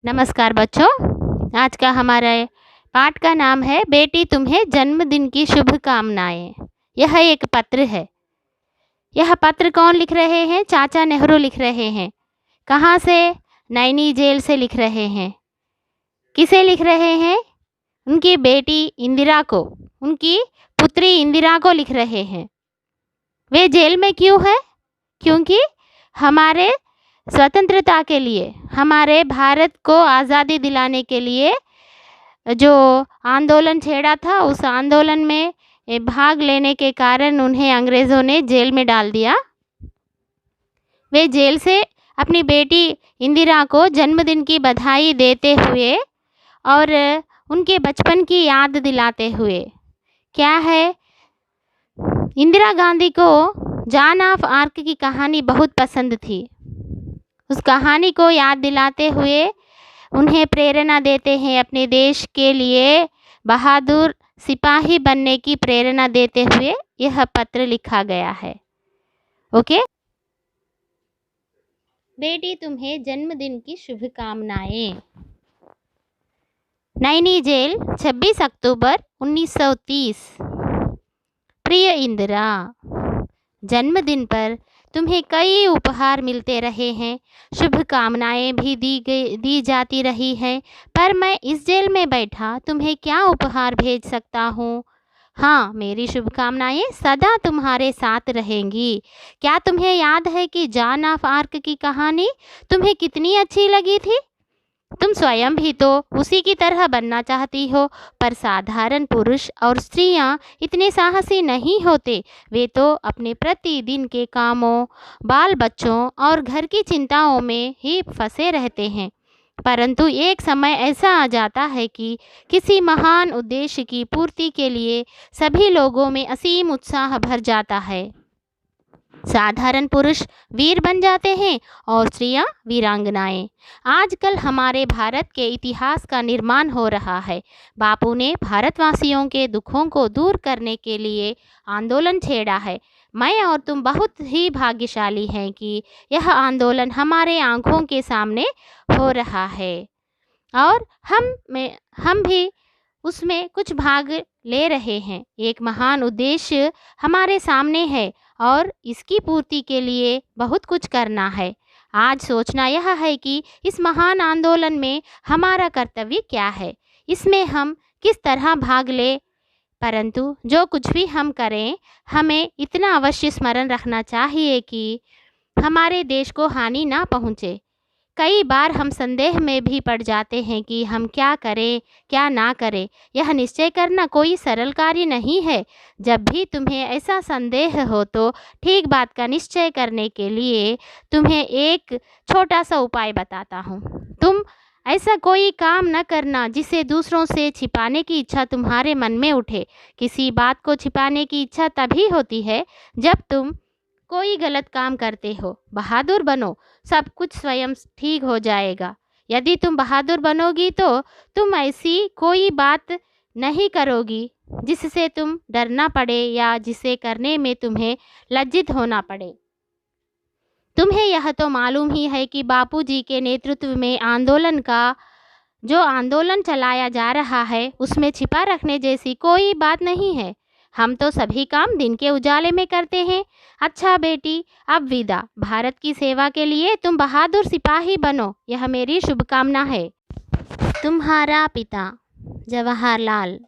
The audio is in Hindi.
नमस्कार बच्चों। आज का हमारे पाठ का नाम है बेटी तुम्हें जन्मदिन की शुभकामनाएं। यह एक पत्र है। यह पत्र कौन लिख रहे हैं? चाचा नेहरू लिख रहे हैं। कहाँ से? नैनी जेल से लिख रहे हैं। किसे लिख रहे हैं? उनकी बेटी इंदिरा को, उनकी पुत्री इंदिरा को लिख रहे हैं। वे जेल में क्यों है? क्योंकि हमारे स्वतंत्रता के लिए, हमारे भारत को आज़ादी दिलाने के लिए जो आंदोलन छेड़ा था, उस आंदोलन में भाग लेने के कारण उन्हें अंग्रेज़ों ने जेल में डाल दिया। वे जेल से अपनी बेटी इंदिरा को जन्मदिन की बधाई देते हुए और उनके बचपन की याद दिलाते हुए, क्या है, इंदिरा गांधी को जॉन ऑफ आर्क की कहानी बहुत पसंद थी। उस कहानी को याद दिलाते हुए उन्हें प्रेरणा देते हैं, अपने देश के लिए बहादुर सिपाही बनने की प्रेरणा देते हुए यह पत्र लिखा गया है। ओके। बेटी तुम्हें जन्मदिन की शुभकामनाएं। नैनी जेल, 26 अक्टूबर 1930। प्रिय इंदिरा, जन्मदिन पर तुम्हें कई उपहार मिलते रहे हैं, शुभकामनाएं भी दी जाती रही हैं, पर मैं इस जेल में बैठा तुम्हें क्या उपहार भेज सकता हूँ? हाँ, मेरी शुभकामनाएं सदा तुम्हारे साथ रहेंगी। क्या तुम्हें याद है कि जॉन ऑफ आर्क की कहानी तुम्हें कितनी अच्छी लगी थी? तुम स्वयं भी तो उसी की तरह बनना चाहती हो, पर साधारण पुरुष और स्त्रियां इतने साहसी नहीं होते। वे तो अपने प्रतिदिन के कामों, बाल बच्चों और घर की चिंताओं में ही फंसे रहते हैं। परंतु एक समय ऐसा आ जाता है कि किसी महान उद्देश्य की पूर्ति के लिए सभी लोगों में असीम उत्साह भर जाता है। साधारण पुरुष वीर बन जाते हैं और स्त्रियां वीरांगनाएं। आजकल हमारे भारत के इतिहास का निर्माण हो रहा है। बापू ने भारतवासियों के दुखों को दूर करने के लिए आंदोलन छेड़ा है। मैं और तुम बहुत ही भाग्यशाली हैं कि यह आंदोलन हमारे आंखों के सामने हो रहा है और हम भी उसमें कुछ भाग ले रहे हैं। एक महान उद्देश्य हमारे सामने है और इसकी पूर्ति के लिए बहुत कुछ करना है। आज सोचना यह है कि इस महान आंदोलन में हमारा कर्तव्य क्या है, इसमें हम किस तरह भाग ले। परंतु जो कुछ भी हम करें, हमें इतना अवश्य स्मरण रखना चाहिए कि हमारे देश को हानि ना पहुँचे। कई बार हम संदेह में भी पड़ जाते हैं कि हम क्या करें क्या ना करें। यह निश्चय करना कोई सरल कार्य नहीं है। जब भी तुम्हें ऐसा संदेह हो तो ठीक बात का निश्चय करने के लिए तुम्हें एक छोटा सा उपाय बताता हूँ। तुम ऐसा कोई काम न करना जिसे दूसरों से छिपाने की इच्छा तुम्हारे मन में उठे। किसी बात को छिपाने की इच्छा तभी होती है जब तुम कोई गलत काम करते हो। बहादुर बनो, सब कुछ स्वयं ठीक हो जाएगा। यदि तुम बहादुर बनोगी तो तुम ऐसी कोई बात नहीं करोगी जिससे तुम डरना पड़े या जिसे करने में तुम्हें लज्जित होना पड़े। तुम्हें यह तो मालूम ही है कि बापूजी के नेतृत्व में जो आंदोलन चलाया जा रहा है, उसमें छिपा रखने जैसी कोई बात नहीं है। हम तो सभी काम दिन के उजाले में करते हैं। अच्छा बेटी, अब विदा। भारत की सेवा के लिए तुम बहादुर सिपाही बनो, यह मेरी शुभकामना है। तुम्हारा पिता, जवाहरलाल।